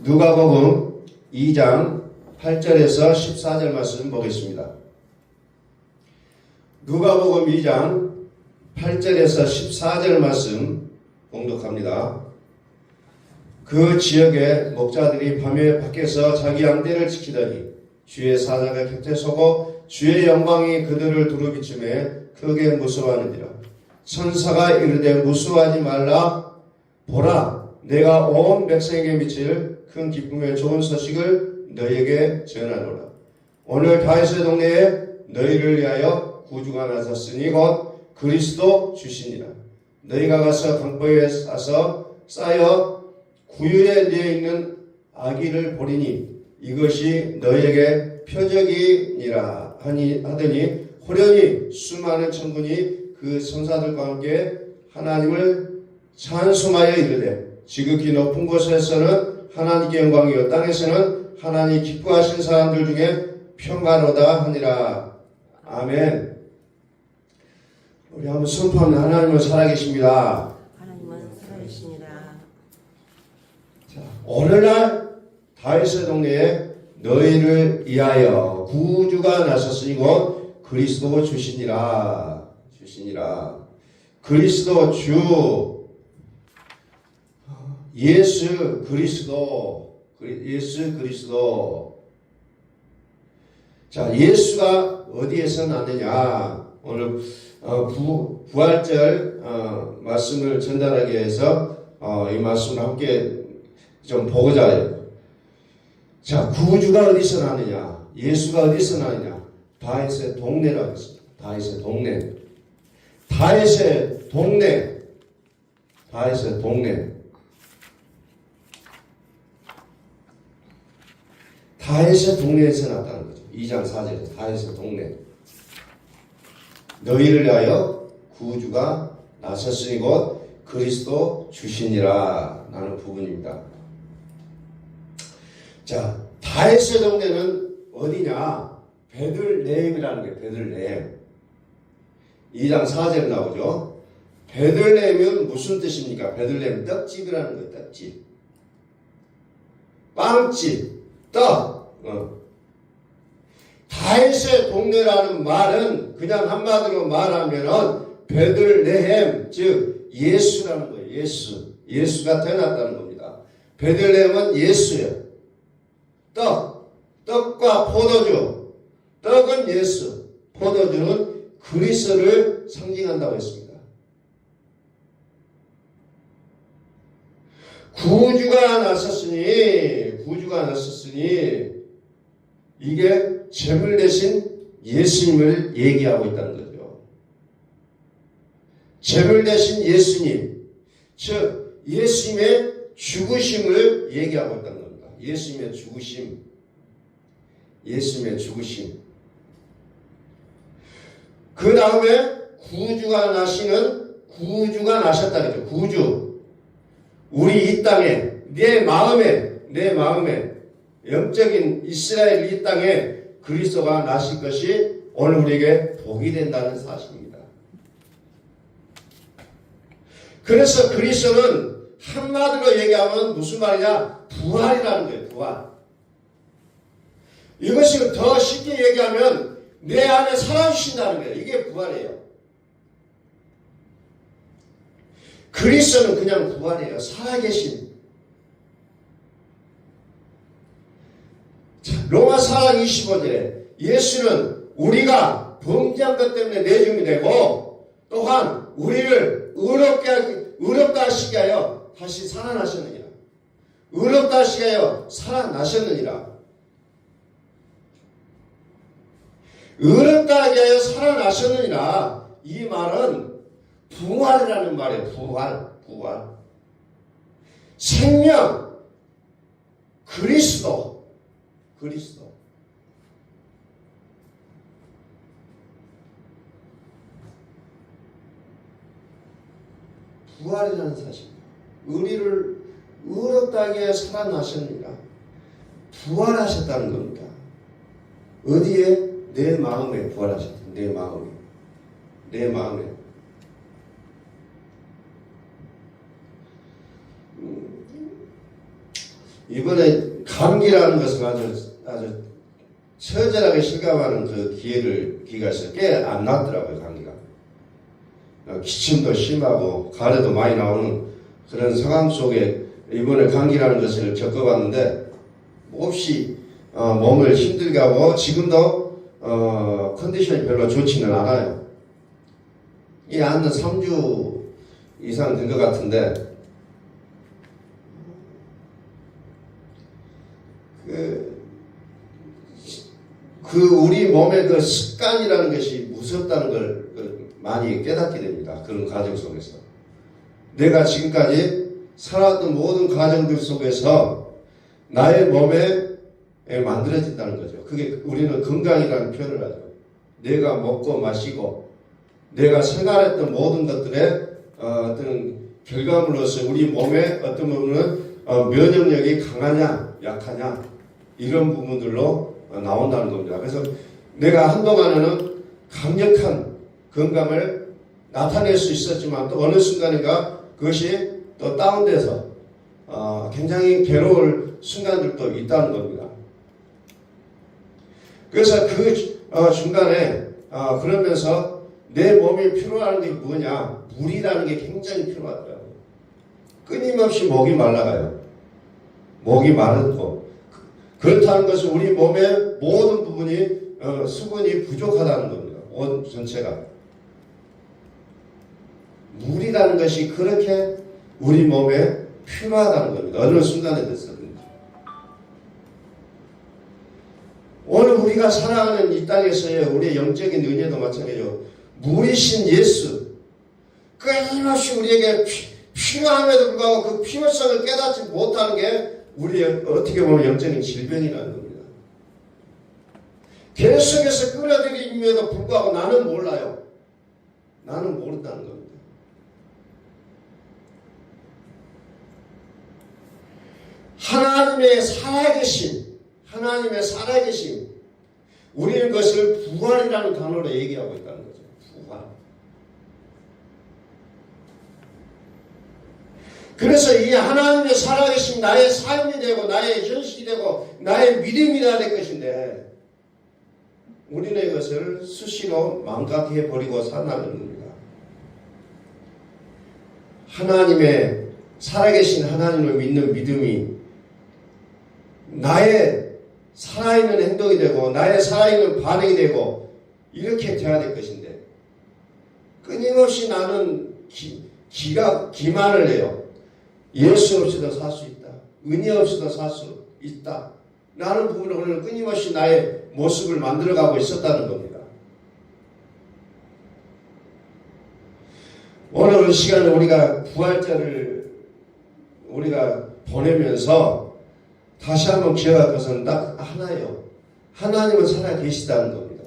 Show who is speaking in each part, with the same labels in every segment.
Speaker 1: 누가복음 2장 8절에서 14절 말씀 보겠습니다. 누가복음 2장 8절에서 14절 말씀 봉독합니다. 그 지역의 목자들이 밤에 밖에서 자기 양떼를 지키더니 주의 사자가 곁에 서고 주의 영광이 그들을 두루비춤에 크게 무서워하느니라. 천사가 이르되 무서워하지 말라. 보라, 내가 온 백성에게 미칠 큰 기쁨의 좋은 소식을 너희에게 전하노라. 오늘 다윗의 동네에 너희를 위하여 구주가 나섰으니 곧 그리스도 주시니라. 너희가 가서 강보에 싸서 쌓여 구유에 누워 있는 아기를 보리니 이것이 너희에게 표적이니라 하더니 호련히 수많은 천군이 그 천사들과 함께 하나님을 찬송하여 이르되 지극히 높은 곳에서는 하나님께 영광이요 땅에서는 하나님 기뻐하신 사람들 중에 평화로다 하니라. 아멘. 우리 한번 선포하면 하나님은 살아계십니다.
Speaker 2: 하나님은 살아계십니다.
Speaker 1: 자, 오늘날 다윗의 동네에 너희를 위하여 구주가 나섰으니 곧 그리스도 주시니라. 그리스도 주 예수 그리스도. 자, 예수가 어디에서 나느냐? 오늘 부활절 말씀을 전달하기 위해서 이 말씀을 함께 좀 보고자 해요. 자, 구주가 어디서 나느냐? 예수가 어디서 나느냐? 다윗의 동네라고 했습니다. 다윗의 동네. 다윗의 동네에서 났다는 거죠. 2장 4절에서 다윗의 동네. 너희를 위하여 구주가 나섰으니 곧 그리스도 주시니라 라는 부분입니다. 자, 다윗의 동네는 어디냐? 베들레헴이라는 게 베들레헴. 2장 4절 나오죠. 베들레헴은 무슨 뜻입니까? 베들레헴 떡집이라는 거예요. 떡집. 빵집. 떡. 다윗의 동네라는 말은 그냥 한마디로 말하면은 베들레헴, 즉 예수라는 거예요. 예수가 태어났다는 겁니다. 베들레헴은 예수예요. 떡과 포도주. 떡은 예수, 포도주는 그리스도를 상징한다고 했습니다. 구주가 나섰으니 이게 죄물 대신 예수님을 얘기하고 있다는 거죠. 죄물 대신 예수님, 즉 예수님의 죽으심을 얘기하고 있다는 겁니다. 예수님의 죽으심. 그 다음에 구주가 나셨다 그죠. 구주. 우리 이 땅에 내 마음에 영적인 이스라엘 이 땅에 그리스도가 나실 것이 오늘 우리에게 복이 된다는 사실입니다. 그래서 그리스도는 한마디로 얘기하면 무슨 말이냐? 부활이라는 거예요. 부활. 이것을 더 쉽게 얘기하면 내 안에 살아주신다는 거예요. 이게 부활이에요. 그리스도는 그냥 부활이에요. 살아계신. 로마 4장 25절에 예수는 우리가 범죄한 것 때문에 내줌이 되고 또한 우리를 의롭다 하시게 하여 다시 살아나셨느니라. 의롭다 하시게 하여 살아나셨느니라. 의롭다 하게 하여 살아나셨느니라. 이 말은 부활이라는 말이에요. 부활. 생명. 그리스도. 부활이라는 사실입니다. 우리를 의롭다 하게 하여 살아나셨느니라. 부활하셨다는 겁니다. 어디에? 내 마음에 부활하셨다. 내 마음에. 이번에 감기라는 것을 아주 처절하게 실감하는 그 기회가 있어요. 꽤 안 났더라고요, 감기가. 기침도 심하고 가래도 많이 나오는 그런 상황 속에 이번에 감기라는 것을 겪어봤는데 몹시 몸을 힘들게 하고 지금도 컨디션이 별로 좋지는 않아요. 이 안은 3주 이상 된 것 같은데 우리 몸의 그 습관이라는 것이 무섭다는 걸 많이 깨닫게 됩니다. 그런 과정 속에서. 내가 지금까지 살았던 모든 과정들 속에서 나의 몸에 만들어진다는 거죠. 그게 우리는 건강이라는 표현을 하죠. 내가 먹고 마시고 내가 생활했던 모든 것들의 어떤 결과물로서 우리 몸에 어떤 부분은 면역력이 강하냐 약하냐 이런 부분들로 나온다는 겁니다. 그래서 내가 한동안에는 강력한 건강을 나타낼 수 있었지만 또 어느 순간인가 그것이 또 다운돼서 굉장히 괴로울 순간들도 있다는 겁니다. 그래서 그 중간에 그러면서 내 몸이 필요한 게 뭐냐? 물이라는 게 굉장히 필요하더라고요. 끊임없이 목이 말라가요. 목이 마르고 그렇다는 것은 우리 몸의 모든 부분이 수분이 부족하다는 겁니다. 온 전체가. 물이라는 것이 그렇게 우리 몸에 필요하다는 겁니다. 어느 순간에 됐었는지. 오늘 우리가 살아가는 이 땅에서의 우리의 영적인 은혜도 마찬가지로 물이신 예수 끊임없이 우리에게 필요함에도 불구하고 그 필요성을 깨닫지 못하는 게 우리의 어떻게 보면 영적인 질병이라는 겁니다. 계속해서 끌어들임에도 불구하고 나는 몰라요. 나는 모른다는 겁니다. 하나님의 살아계심 우리는 그것을 부활이라는 단어로 얘기하고 있다는 거죠. 부활. 그래서 이 하나님의 살아계심 나의 삶이 되고 나의 현실이 되고 나의 믿음이라 될 것인데 우리는 이것을 수시로 망각해버리고 살아가는 겁니다. 하나님의 살아계신 하나님을 믿는 믿음이 나의 살아있는 행동이 되고 나의 살아있는 반응이 되고 이렇게 돼야 될 것인데 끊임없이 나는 기만을 해요. 예수 없이도 살 수 있다. 은혜 없이도 살 수 있다. 라는 부분을 오늘 끊임없이 나의 모습을 만들어가고 있었다는 겁니다. 오늘 시간에 우리가 부활절을 우리가 보내면서 다시 한번 기억할 것은 딱 하나예요. 하나님은 살아계시다는 겁니다.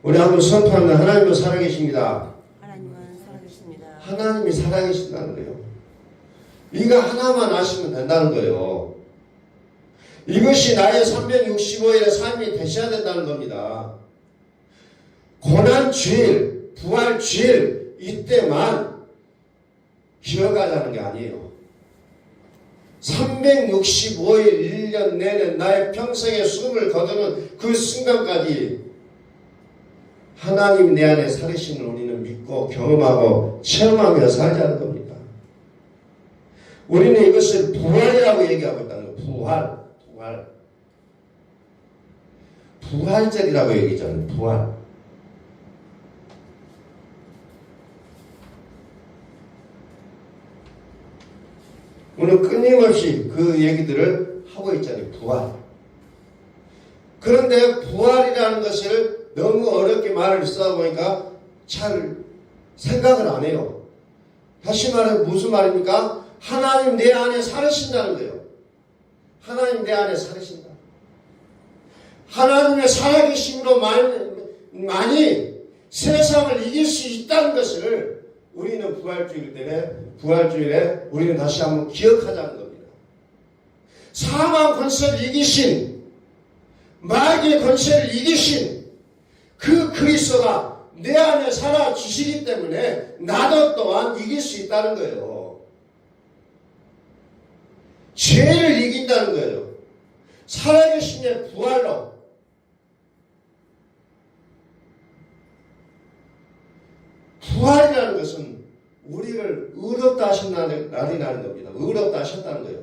Speaker 1: 우리 한번 선포하면 하나님은 살아계십니다.
Speaker 2: 하나님은 살아계십니다.
Speaker 1: 하나님이 살아계신다는 거예요. 이거 하나만 아시면 된다는 거예요. 이것이 나의 365일의 삶이 되셔야 된다는 겁니다. 고난주일, 부활주일 이때만 기억하자는 게 아니에요. 365일 1년 내내 나의 평생의 숨을 거두는 그 순간까지 하나님 내 안에 살으심을 우리는 믿고 경험하고 체험하며 살자는 겁니다. 우리는 이것을 부활이라고 얘기하고 있다는 거예요. 부활절이라고 얘기하잖아요. 부활. 오늘 끊임없이 그 얘기들을 하고 있잖아요. 부활. 그런데 부활이라는 것을 너무 어렵게 말을 쓰다 보니까 잘 생각을 안 해요. 다시 말해 무슨 말입니까? 하나님 내 안에 살으신다는 거예요. 하나님 내 안에 살으신다. 하나님의 살아계심으로 많이 세상을 이길 수 있다는 것을 우리는 부활주일에 우리는 다시 한번 기억하자는 겁니다. 사망 권세를 이기신, 마귀의 권세를 이기신 그 그리스도가 내 안에 살아 주시기 때문에 나도 또한 이길 수 있다는 거예요. 죄를 이긴다는 거예요. 살아계신의 부활로. 부활이라는 것은 우리를 의롭다 하신 날이라는 겁니다. 의롭다 하셨다는 거예요.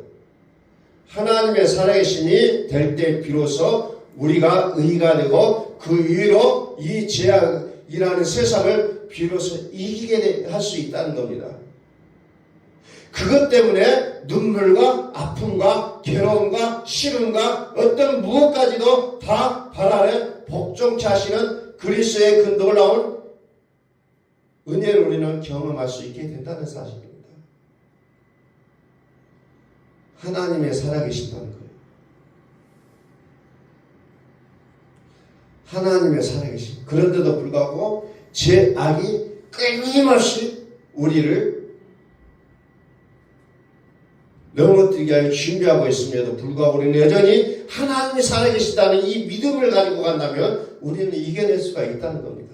Speaker 1: 하나님의 살아계신이 될 때 비로소 우리가 의가 되고 그 의로 이 죄악이라는 세상을 비로소 이기게 할 수 있다는 겁니다. 그것 때문에 눈물과 아픔과 괴로움과 시름과 어떤 무엇까지도 다 발 아래 복종치 하시는 그리스도의 근독을 나온 은혜를 우리는 경험할 수 있게 된다는 사실입니다. 하나님의 살아계신다는 거예요. 하나님의 살아계신. 그런데도 불구하고 죄악이 끊임없이 우리를 넘어뜨리게 하여 준비하고 있음에도 불구하고 우리는 여전히 하나님이 살아계시다는 이 믿음을 가지고 간다면 우리는 이겨낼 수가 있다는 겁니다.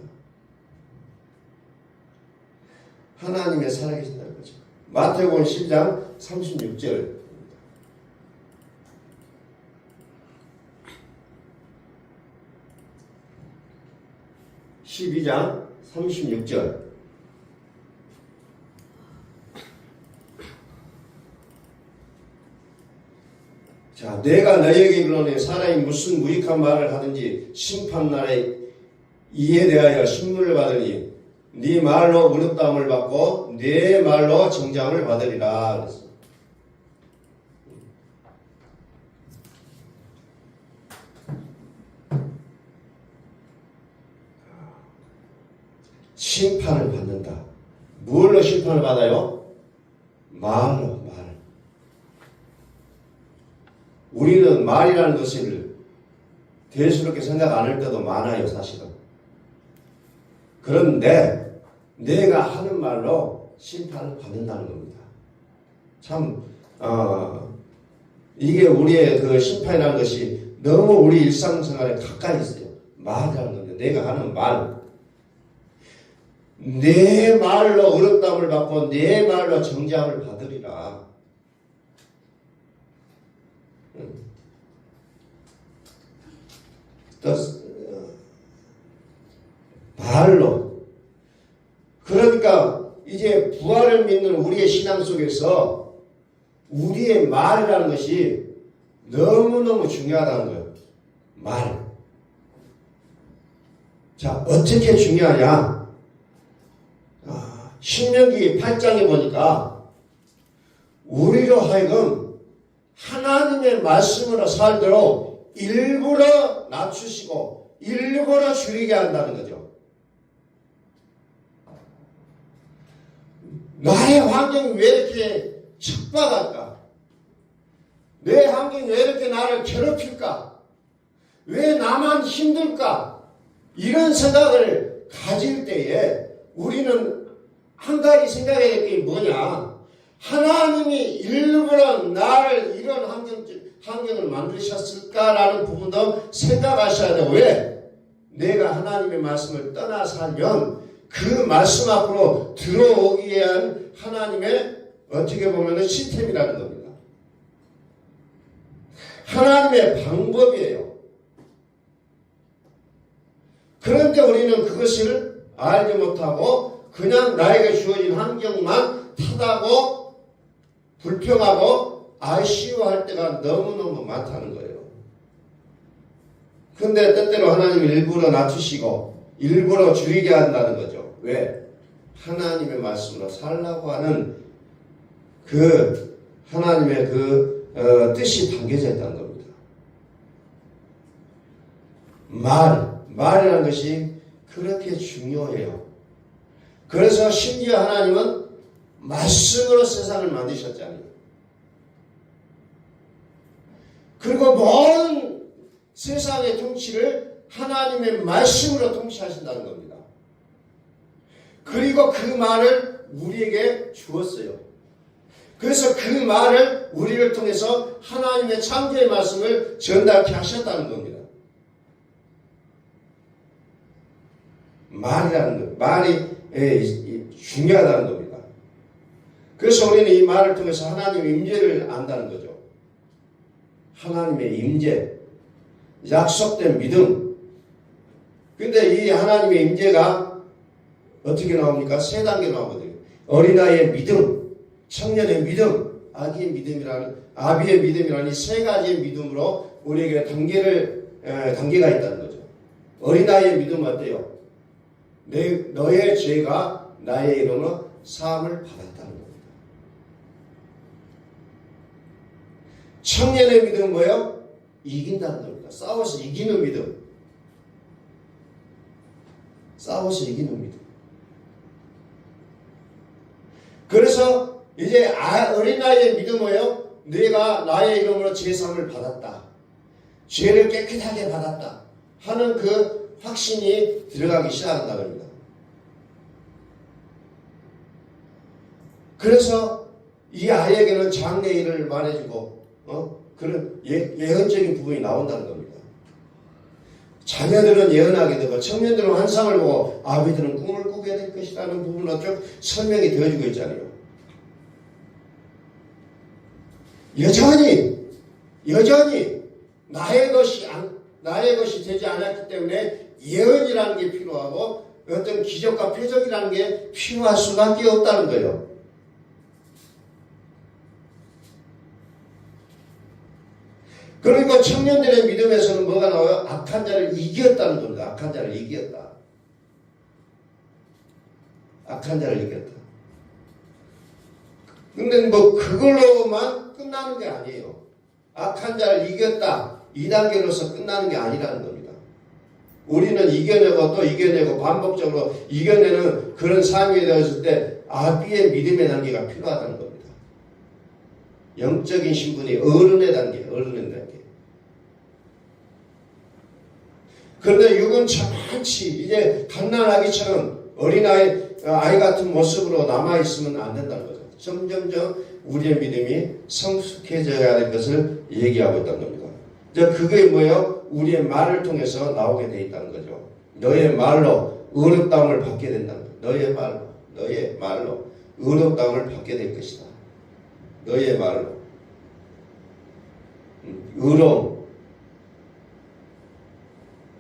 Speaker 1: 하나님의 살아계신다는 거죠. 마태복음 10장 36절 12장 36절. 자, 내가 너에게 이르노니 사람이 무슨 무익한 말을 하든지 심판날에 이에 대하여 신문을 받으니 네 말로 의롭다함을 받고 네 말로 정죄함을 받으리라 그랬어. 심판을 받는다. 무엇로 심판을 받아요? 말로, 말. 우리는 말이라는 것을 대수롭게 생각 안 할 때도 많아요, 사실은. 그런데 내가 하는 말로 심판을 받는다는 겁니다. 참, 이게 우리의 그 심판이라는 것이 너무 우리 일상생활에 가까이 있어요. 말이라는 겁니다. 내가 하는 말. 내 말로 의롭다함을 받고 내 말로 정죄함을 받으리라. 또 말로. 그러니까 이제 부활을 믿는 우리의 신앙 속에서 우리의 말이라는 것이 너무너무 중요하다는 거예요. 말. 자, 어떻게 중요하냐? 신명기 8장에 보니까 우리로 하여금 하나님의 말씀으로 살도록 일부러 낮추시고 일부러 줄이게 한다는 거죠. 나의 환경이 왜 이렇게 척박할까? 내 환경이 왜 이렇게 나를 괴롭힐까? 왜 나만 힘들까? 이런 생각을 가질 때에 우리는 한 가지 생각해야 될 게 뭐냐? 하나님이 일부러 나를 이런 환경을 만드셨을까라는 부분도 생각하셔야 돼요. 왜? 내가 하나님의 말씀을 떠나 살면 그 말씀 앞으로 들어오기 위한 하나님의 어떻게 보면 시스템이라는 겁니다. 하나님의 방법이에요. 그런데 우리는 그것을 알지 못하고 그냥 나에게 주어진 환경만 타다고 불평하고 아쉬워할 때가 너무너무 많다는 거예요. 근데 때때로 하나님을 일부러 낮추시고 일부러 줄이게 한다는 거죠. 왜? 하나님의 말씀으로 살라고 하는 그 하나님의 그 뜻이 담겨져 있다는 겁니다. 말이라는 것이 그렇게 중요해요. 그래서 심지어 하나님은 말씀으로 세상을 만드셨잖아요. 그리고 모든 세상의 통치를 하나님의 말씀으로 통치하신다는 겁니다. 그리고 그 말을 우리에게 주었어요. 그래서 그 말을 우리를 통해서 하나님의 창조의 말씀을 전달케 하셨다는 겁니다. 말이라는 것, 말이 중요하다는 겁니다. 그래서 우리는 이 말을 통해서 하나님의 임재를 안다는 거죠. 하나님의 임재, 약속된 믿음. 근데 이 하나님의 임재가 어떻게 나옵니까? 세 단계 나오거든요. 어린아이의 믿음, 청년의 믿음, 아기의 믿음이라는 이 세 가지의 믿음으로 우리에게 단계가 있다는 거죠. 어린아이의 믿음은 어때요? 너의 죄가 나의 이름으로 사함을 받았다는 겁니다. 청년의 믿음은 뭐예요? 이긴다는 겁니다. 싸워서 이기는 믿음. 싸워서 이기는 믿음. 그래서 이제 어린아이의 믿음은 뭐예요? 내가 나의 이름으로 죄사함을 받았다. 죄를 깨끗하게 받았다. 하는 그 확신이 들어가기 시작한다는 겁니다. 그래서 이 아이에게는 장래일을 말해주고 그런 예언적인 부분이 나온다는 겁니다. 자녀들은 예언하게 되고 청년들은 환상을 보고 아비들은 꿈을 꾸게 될 것이라는 부분으로 좀 설명이 되어지고 있잖아요. 여전히 나의 것이 되지 않았기 때문에 예언이라는 게 필요하고 어떤 기적과 표적이라는 게 필요할 수밖에 없다는 거예요. 그러니까 청년들의 믿음에서는 뭐가 나와요? 악한 자를 이겼다는 겁니다. 악한 자를 이겼다. 악한 자를 이겼다. 근데 뭐 그걸로만 끝나는 게 아니에요. 악한 자를 이겼다. 2단계로서 끝나는 게 아니라는 겁니다. 우리는 이겨내고 또 이겨내고 반복적으로 이겨내는 그런 삶이 되었을 때 아비의 믿음의 단계가 필요하다는 겁니다. 영적인 신분이 어른의 단계. 그런데 육은 저만치 이제 갓난아기처럼 아이 같은 모습으로 남아있으면 안 된다는 거죠. 점점점 우리의 믿음이 성숙해져야 할 것을 얘기하고 있다는 겁니다. 그게 뭐예요? 우리의 말을 통해서 나오게 돼 있다는 거죠. 너의 말로 의롭다움을 받게 된다는 거예요. 너의 말로 의롭다움을 받게 될 것이다. 너의 말로. 의로움.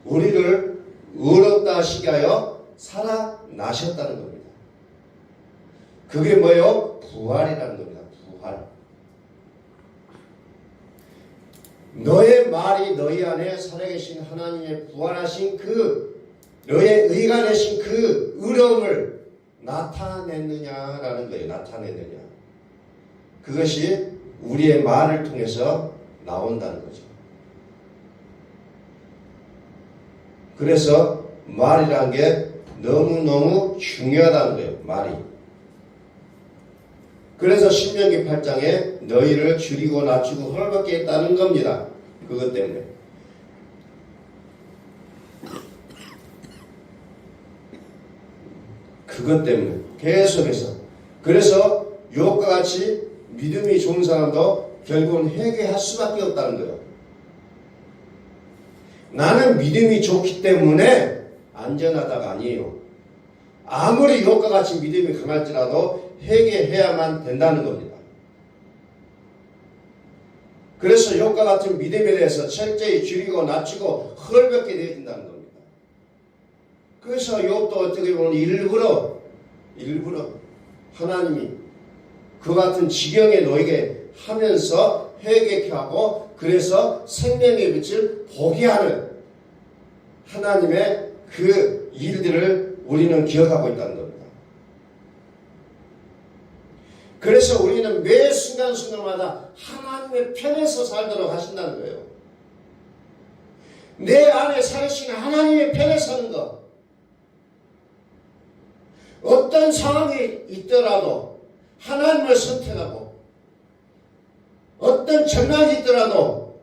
Speaker 1: 우리를 의롭다 하시게 하여 살아나셨다는 겁니다. 그게 뭐예요? 부활이라는 겁니다. 부활. 너의 말이 너희 안에 살아계신 하나님의 부활하신 너의 의가 되신 그 의로움을 나타냈느냐라는 거예요. 나타냈느냐. 그것이 우리의 말을 통해서 나온다는 거죠. 그래서 말이라는 게 너무너무 중요하다는 거예요. 말이. 그래서 신명기 8장에 너희를 줄이고 낮추고 헐벗게 했다는 겁니다. 그것 때문에. 그것 때문에 계속해서. 그래서 유혹과 같이 믿음이 좋은 사람도 결국은 회개할 수밖에 없다는 거예요. 나는 믿음이 좋기 때문에 안전하다가 아니에요. 아무리 유혹과 같이 믿음이 강할지라도 회개해야만 된다는 겁니다. 그래서 유혹과 같은 믿음에 대해서 철저히 줄이고 낮추고 헐벗게 되어진다는 겁니다. 그래서 유혹도 어떻게 보면 일부러 하나님이 그 같은 지경에 놓이게 하면서 회개케 하고 그래서 생명의 빛을 보게 하는 하나님의 그 일들을 우리는 기억하고 있다는 겁니다. 그래서 우리는 매 순간순간마다 하나님의 편에서 살도록 하신다는 거예요. 내 안에 살으시는 하나님의 편에 서는 것. 어떤 상황이 있더라도 하나님을 선택하고 어떤 전난이 있더라도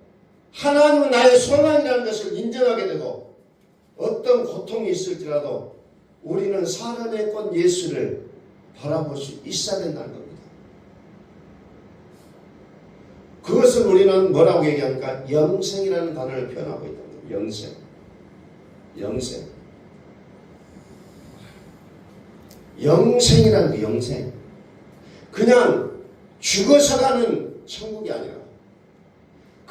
Speaker 1: 하나님은 나의 소망이라는 것을 인정하게 되고 어떤 고통이 있을지라도 우리는 사람의 꽃 예수를 바라볼 수 있어야 된다는 겁니다. 그것을 우리는 뭐라고 얘기합니까? 영생이라는 단어를 표현하고 있다. 영생. 영생이라는 게 영생. 그냥 죽어서 가는 천국이 아니라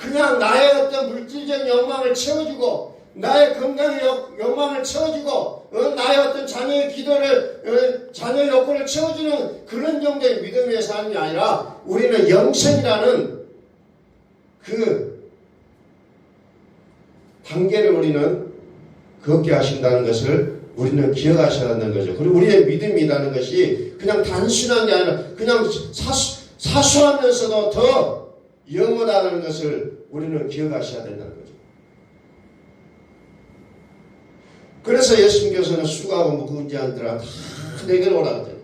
Speaker 1: 그냥 나의 어떤 물질적 욕망을 채워주고 나의 건강의 욕망을 채워주고 나의 어떤 자녀의 기도를 자녀의 욕구를 채워주는 그런 정도의 믿음의 삶이 아니라 우리는 영생이라는 그 단계를 우리는 걷게 하신다는 것을 우리는 기억하셔야 한다는 거죠. 그리고 우리의 믿음이라는 것이 그냥 단순한 게 아니라 그냥 사소하면서도 더 영원하다는 것을 우리는 기억하셔야 된다는 거죠. 그래서 예수님께서는 수고하고 무거운 자들아 다 내게로 오라 그랬잖아요.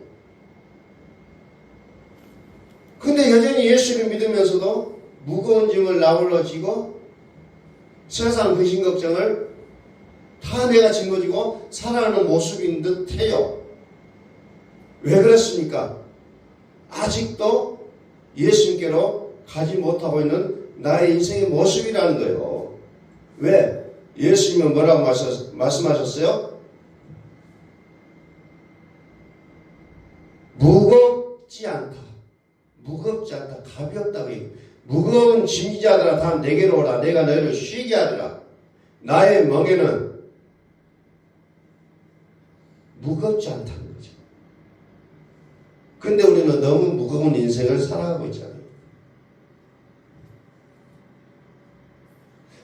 Speaker 1: 근데 여전히 예수를 믿으면서도 무거운 짐을 나홀로 지고 세상 근심 걱정을 다 내가 짊어지고 살아가는 모습인 듯 해요. 왜 그렇습니까? 아직도 예수님께로 가지 못하고 있는 나의 인생의 모습이라는 거예요. 왜? 예수님은 뭐라고 말씀하셨어요? 무겁지 않다. 무겁지 않다. 가볍다고 얘기해요. 무거운 짐자들아 다 내게로 오라. 내가 너희를 쉬게 하리라. 나의 멍에는 무겁지 않다는 거죠. 근데 우리는 너무 무거운 인생을 살아가고 있잖아요.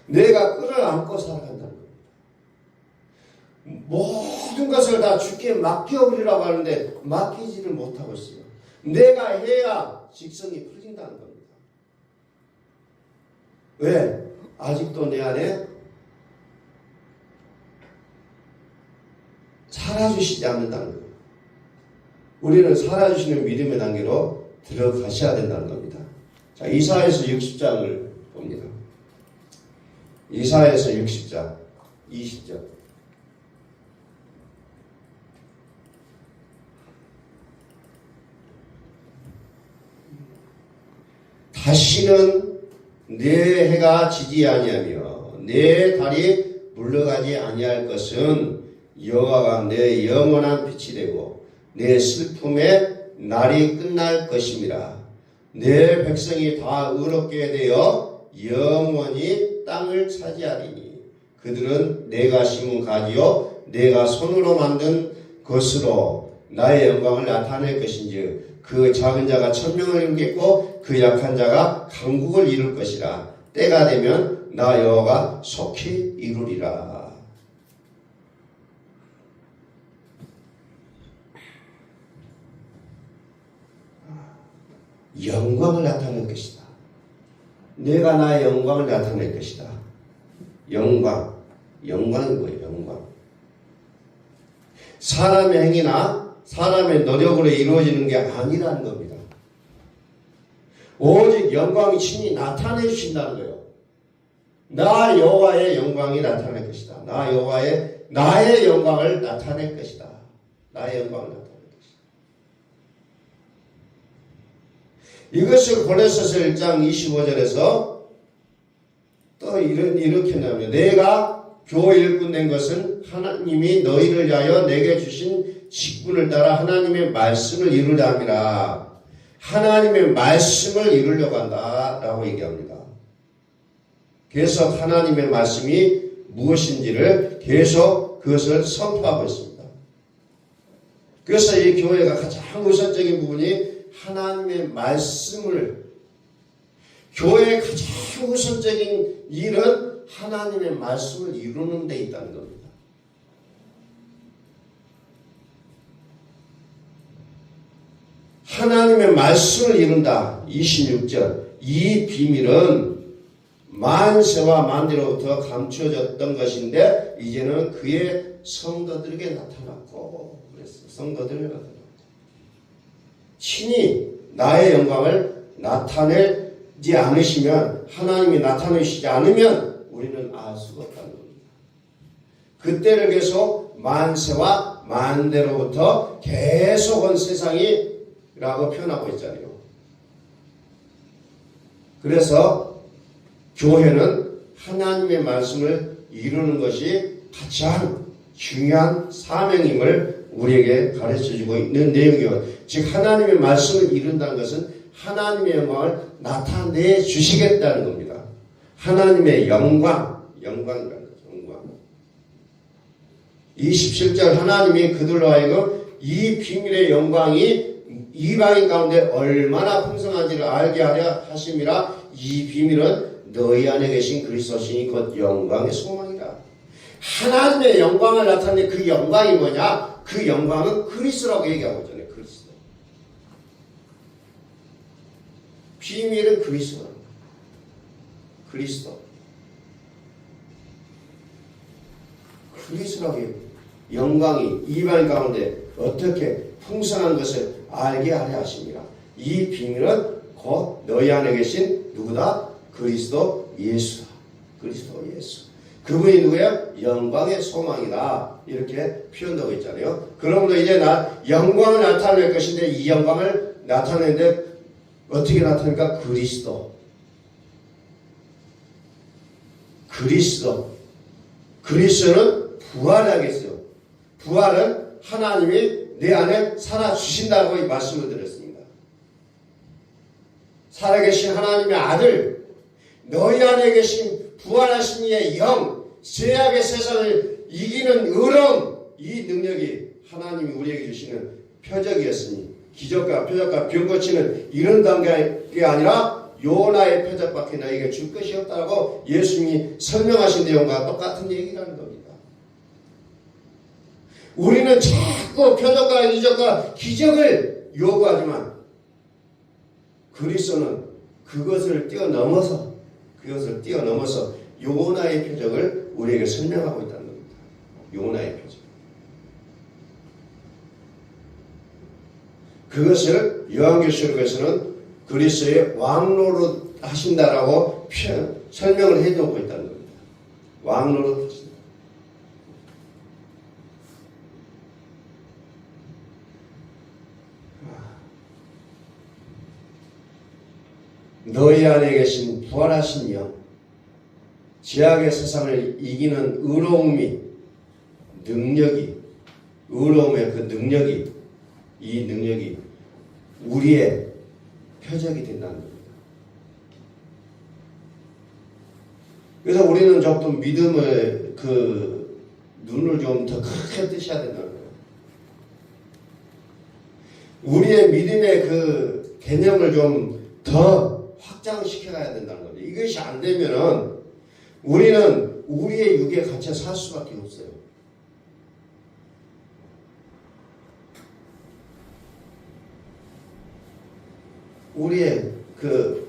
Speaker 1: 내가 끌어안고 살아간다는 겁니다. 모든 것을 다 주께 맡겨버리라고 하는데 맡기지를 못하고 있어요. 내가 해야 직성이 풀린다는 겁니다. 왜? 아직도 내 안에 살아주시지 않는다는 거예요. 우리는 살아주시는 믿음의 단계로 들어가셔야 된다는 겁니다. 자, 이사야서 60장을 봅니다. 이사야서 60장 20절. 다시는 내 해가 지지 아니하며 내 달이 물러가지 아니할 것은 여호와가 내 영원한 빛이 되고 내 슬픔의 날이 끝날 것임이라. 내 백성이 다 의롭게 되어 영원히 땅을 차지하리니 그들은 내가 심은 가지요 내가 손으로 만든 것으로 나의 영광을 나타낼 것인지 그 작은 자가 천명을 이루겠고 그 약한 자가 강국을 이룰 것이라. 때가 되면 나 여호와가 속히 이루리라. 영광을 나타낼 것이다. 내가 나의 영광을 나타낼 것이다. 영광. 영광이 뭐예요? 영광. 사람의 행위나 사람의 노력으로 이루어지는 게 아니라는 겁니다. 오직 영광이 친히 나타내 주신다는 거예요. 나 여호와의 영광이 나타낼 것이다. 나 여호와의 나의 영광을 나타낼 것이다. 나의 영광을 나타낼 것이다. 이것을 고린도서 1장 25절에서 또 이렇게 나옵니다. 내가 교회 일꾼 된 것은 하나님이 너희를 위하여 내게 주신 직분을 따라 하나님의 말씀을 이루려 함이라. 하나님의 말씀을 이루려고 한다라고 얘기합니다. 계속 하나님의 말씀이 무엇인지를 계속 그것을 선포하고 있습니다. 그래서 이 교회가 가장 우선적인 부분이 하나님의 말씀을, 교회의 가장 우선적인 일은 하나님의 말씀을 이루는 데 있다는 겁니다. 하나님의 말씀을 이룬다. 26절. 이 비밀은 만세와 만대로부터 감추어졌던 것인데 이제는 그의 성도들에게 나타났고, 그랬어요. 성도들에게 나타났고. 친히 나의 영광을 나타내지 않으시면, 하나님이 나타내시지 않으면 우리는 알 수가 없다는 겁니다. 그때를 계속 만세와 만대로부터 계속 온 세상이 라고 표현하고 있잖아요. 그래서 교회는 하나님의 말씀을 이루는 것이 가장 중요한 사명임을 우리에게 가르쳐주고 있는 내용이요. 즉 하나님의 말씀을 이룬다는 것은 하나님의 영광을 나타내 주시겠다는 겁니다. 하나님의 영광이라는 거죠. 영광. 27절 하나님이 그들로 하여금 이 비밀의 영광이 이방인 가운데 얼마나 풍성한지를 알게 하려 하심이라. 이 비밀은 너희 안에 계신 그리스도시니 곧 영광의 소망이라. 하나님의 영광을 나타내는 그 영광이 뭐냐? 그 영광은 그리스도라고 얘기하고 있잖아요. 그리스도. 비밀은 그리스도. 그리스도. 그리스도라고 얘기해요. 영광이 이방 가운데 어떻게 풍성한 것을 알게 하려 하십니다. 이 비밀은 곧 너희 안에 계신 누구다? 그리스도 예수다. 그리스도 예수. 그분이 누구야? 영광의 소망이다. 이렇게 표현되고 있잖아요. 그러므로 이제 영광을 나타낼 것인데 이 영광을 나타내는데 어떻게 나타낼까? 그리스도. 그리스도는 부활하겠어요. 부활은 하나님이 내 안에 살아주신다고 말씀을 드렸습니다. 살아계신 하나님의 아들, 너희 안에 계신 부활하신 이의 영, 죄악의 세상을 이기는 의로움, 이 능력이 하나님이 우리에게 주시는 표적이었으니 기적과 표적과 병 고치는 이런 단계가 아니라 요나의 표적밖에 너에게 줄 것이 없다고 예수님이 설명하신 내용과 똑같은 얘기라는 겁니다. 우리는 자꾸 표적과 이적과 기적을 요구하지만 그리스도는 그것을 뛰어넘어서 요나의 표적을 우리에게 설명하고 있다는 겁니다. 요나의 표적. 그것을 요한계시록에서는 그리스도의 왕노릇 하신다라고 설명을 해주고 있다는 겁니다. 왕노릇 하신다. 너희 안에 계신 부활하신 영, 죄악의 세상을 이기는 의로움이, 의로움의 그 능력이, 이 능력이 우리의 표적이 된다는 겁니다. 그래서 우리는 조금 믿음의 그 눈을 좀 더 크게 뜨셔야 된다는 거예요. 우리의 믿음의 그 개념을 좀 더 확장시켜가야 된다는 거죠. 이것이 안 되면은 우리는 우리의 육에 갇혀 살 수밖에 없어요. 우리의 그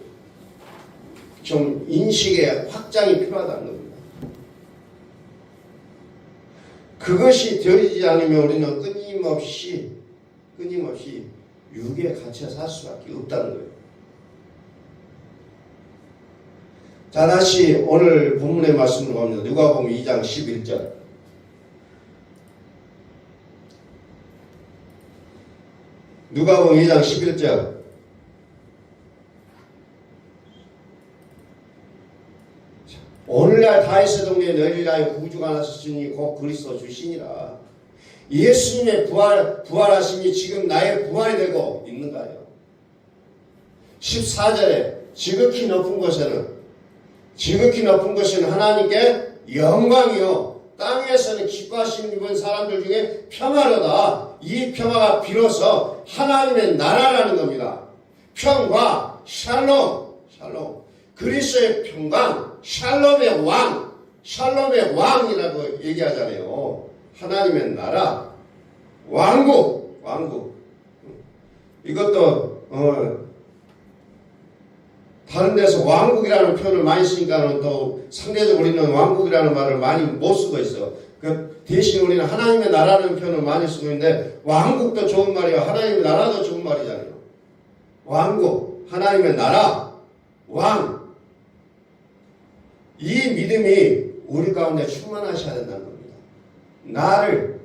Speaker 1: 좀 인식의 확장이 필요하다는 겁니다. 그것이 되어지지 않으면 우리는 끊임없이 육에 갇혀 살 수밖에 없다는 거예요. 자, 다시 오늘 본문의 말씀으로 갑니다. 누가복음 2장 11절. 누가복음 2장 11절. 오늘날 다윗의 동네에 너희를 위하여 구주가 나셨으니 곧 그리스도 주시니라. 예수님의 부활하심이 지금 나의 부활이 되고 있는가요? 14절에 지극히 높은 곳에는 하나님께 영광이요 땅 위에서는 기뻐하시는 입은 사람들 중에 평화로다. 이 평화가 비로소 하나님의 나라라는 겁니다. 평화, 샬롬, 그리스도의 평강, 샬롬의 왕이라고 얘기하잖아요. 하나님의 나라, 왕국. 이것도 다른 데서 왕국이라는 표현을 많이 쓰니까 또 상대적으로 우리는 왕국이라는 말을 많이 못 쓰고 있어. 그 대신 우리는 하나님의 나라라는 표현을 많이 쓰고 있는데 왕국도 좋은 말이에요. 하나님의 나라도 좋은 말이잖아요. 왕국, 하나님의 나라, 왕. 이 믿음이 우리 가운데 충만하셔야 된다는 겁니다. 나를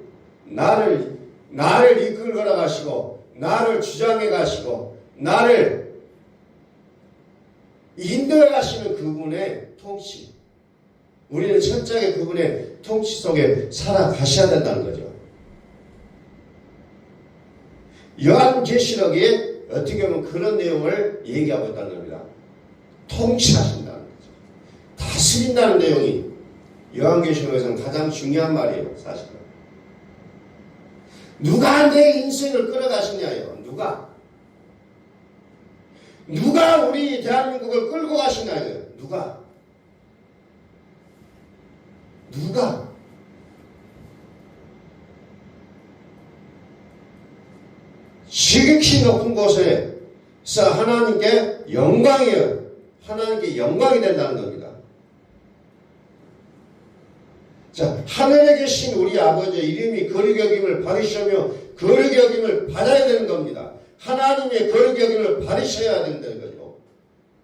Speaker 1: 이끌어 가시고 나를 주장해 가시고 나를 인도해 가시는 그분의 통치. 우리는 철저하게 그분의 통치 속에 살아가셔야 된다는 거죠. 요한계시록에 어떻게 보면 그런 내용을 얘기하고 있다는 겁니다. 통치하신다는 거죠. 다스린다는 내용이 요한계시록에서는 가장 중요한 말이에요. 사실은. 누가 내 인생을 끌어가시냐요. 누가 우리 대한민국을 끌고 가시나요. 누가 지극히 높은 곳에서 하나님께 영광이에요. 하나님께 영광이 된다는 겁니다. 자, 하늘에 계신 우리 아버지 이름이 거룩히 여김을 받으시며 거룩히 여김을 받아야 되는 겁니다. 하나님의 거룩히 여김을 받으셔야 된다는 거죠.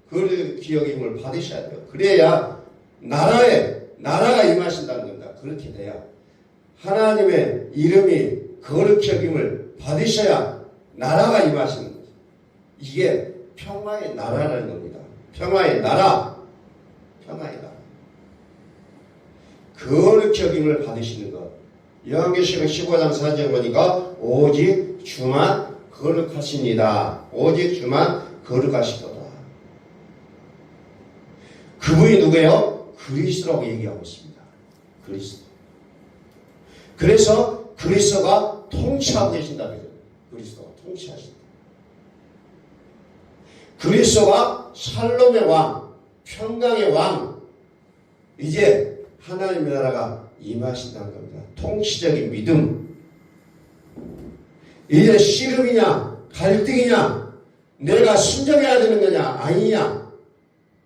Speaker 1: 거룩히 여김을 받으셔야 돼요. 그래야 나라가 임하신다는 겁니다. 그렇게 돼야 하나님의 이름이 거룩히 여김을 받으셔야 나라가 임하시는 거죠. 이게 평화의 나라라는 겁니다. 평화의 나라. 거룩히 여김을 받으시는 것. 요한계시록 15장 4절 보니까 오직 주만 거룩하십니다. 오직 주만 거룩하시도다. 그분이 누구예요? 그리스도라고 얘기하고 있습니다. 그리스도. 그래서 그리스도가 통치하고 계신다는 거죠. 그리스도가 통치하신다. 그리스도가 샬롬의 왕, 평강의 왕, 이제 하나님의 나라가 임하신다는 겁니다. 통치적인 믿음. 이제 씨름이냐 갈등이냐 내가 순종해야 되는 거냐 아니냐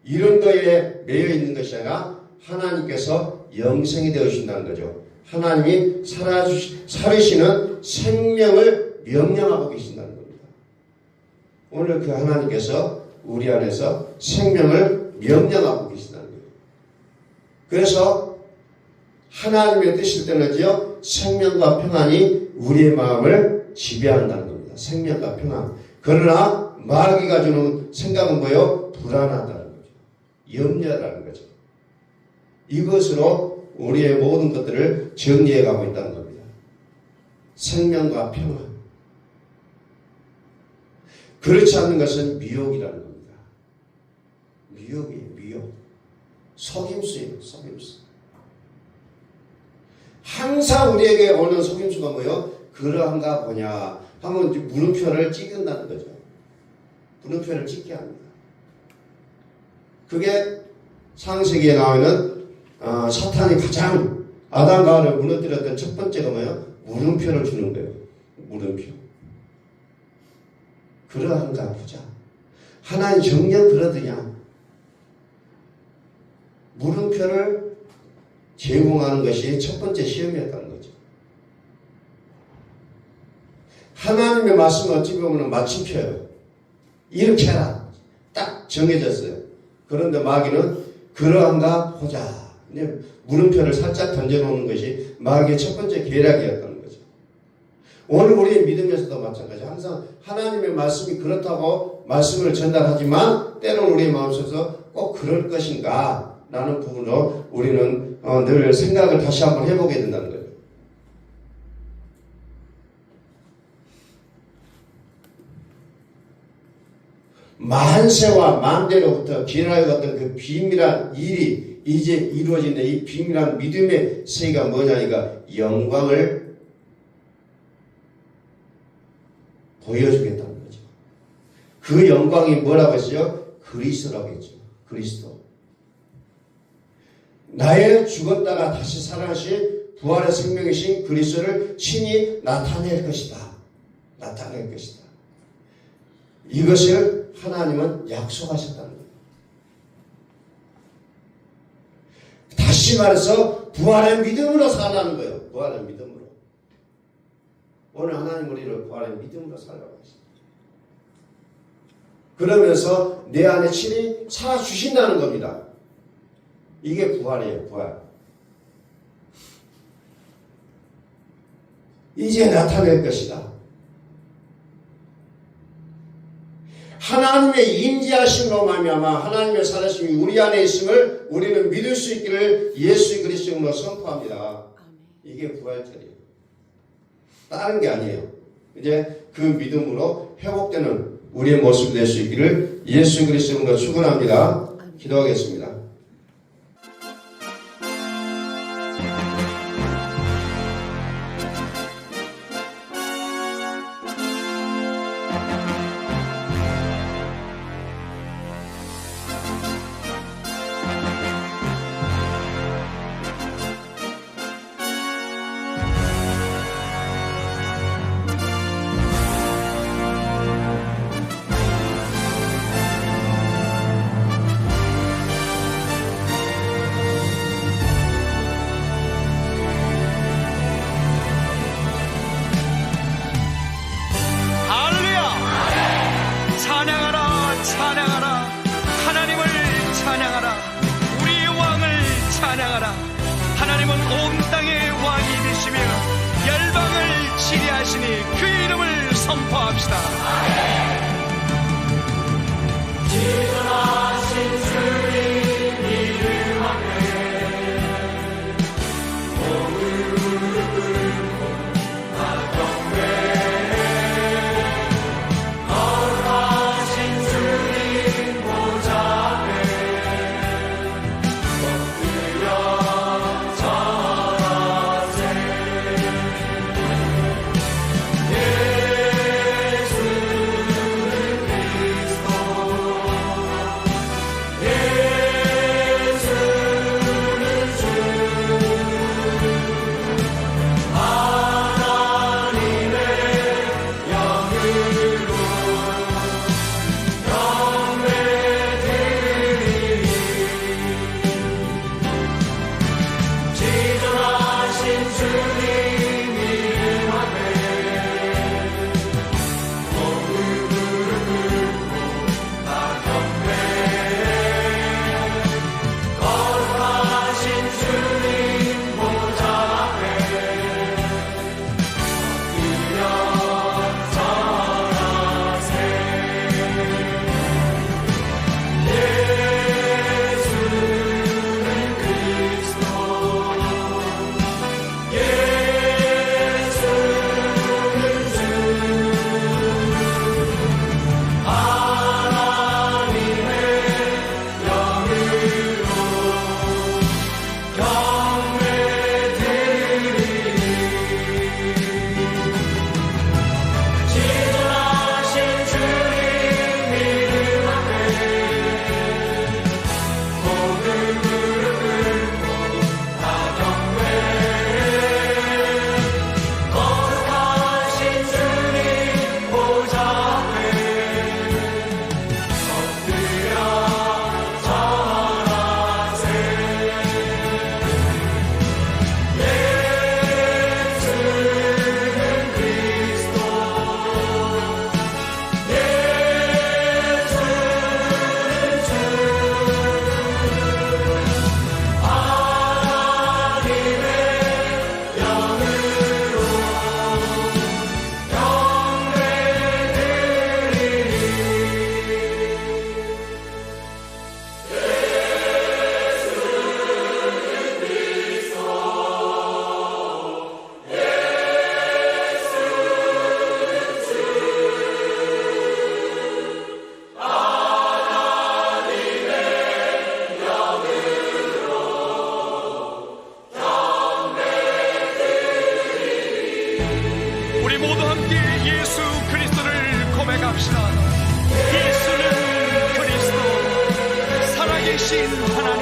Speaker 1: 이런 거에 매여 있는 것이 아니라 하나님께서 영생이 되어주신다는 거죠. 하나님이 살으시는 생명을 명령하고 계신다는 겁니다. 오늘 그 하나님께서 우리 안에서 생명을 명령하고 계신다는 거예요. 그래서 하나님의 뜻일 때는요, 생명과 평안이 우리의 마음을 지배한다는 겁니다. 생명과 평안. 그러나 마귀가 주는 생각은 뭐예요? 불안하다는 거죠. 염려라는 거죠. 이것으로 우리의 모든 것들을 정리해 가고 있다는 겁니다. 생명과 평안. 그렇지 않는 것은 미혹이라는 겁니다. 미혹이에요. 미혹. 속임수예요. 속임수. 항상 우리에게 오는 속임수가 뭐예요? 그러한가 보냐 하면 물음표를 찍는다는 거죠. 물음표를 찍게 합니다. 그게 창세기에 나오는 사탄이 가장 아담과 하와를 무너뜨렸던 첫 번째가 뭐예요? 물음표를 주는 거예요. 물음표. 그러한가 보자. 하나님 정녕 그러더냐. 물음표를 제공하는 것이 첫 번째 시험이었다는 거죠. 하나님의 말씀은 어찌 보면 마침표예요. 이렇게 해라. 딱 정해졌어요. 그런데 마귀는 그러한가 보자. 물음표를 살짝 던져놓는 것이 마귀의 첫 번째 계략이었다는 거죠. 오늘 우리의 믿음에서도 마찬가지. 항상 하나님의 말씀이 그렇다고 말씀을 전달하지만 때로는 우리의 마음속에서 꼭 그럴 것인가 라는 부분으로 우리는 늘 생각을 다시 한번 해보게 된다는 거예요. 만세와 만대로부터 기나여왔던 그 비밀한 일이 이제 이루어진다. 이 비밀한 믿음의 세계가 뭐냐니까 영광을 보여주겠다는 거죠. 그 영광이 뭐라고 했어요? 그리스도라고 했죠. 그리스도. 나의 죽었다가 다시 살아나신 부활의 생명이신 그리스도를 친히 나타낼 것이다. 나타낼 것이다. 이것을 하나님은 약속하셨다는 거예요. 다시 말해서 부활의 믿음으로 살아가는 거예요. 부활의 믿음으로. 오늘 하나님 우리를 부활의 믿음으로 살라고 하십니다. 그러면서 내 안에 친히 살아주신다는 겁니다. 이게 부활이에요. 부활. 이제 나타낼 것이다. 하나님의 임재하심으로 말미암아 하나님의 살아심이 우리 안에 있음을 우리는 믿을 수 있기를 예수 그리스도 이름으로 선포합니다. 이게 부활절이에요. 다른 게 아니에요. 이제 그 믿음으로 회복되는 우리의 모습이 될 수 있기를 예수 그리스도 이름으로 축원합니다. 기도하겠습니다.
Speaker 3: 온 땅의 왕이 되시며 열방을 치리하시니 그 이름을 선포합시다.
Speaker 4: 지존하신 주님 이름하네 오늘 무릎 꿇고 나 경배해 거룩하신 주님 보좌 앞에 엎드려 절하세 예수는 그리스도
Speaker 3: 우리 모두 함께 예수 그리스도를 고백합시다. 예수는 그리스도, 살아계신 하나님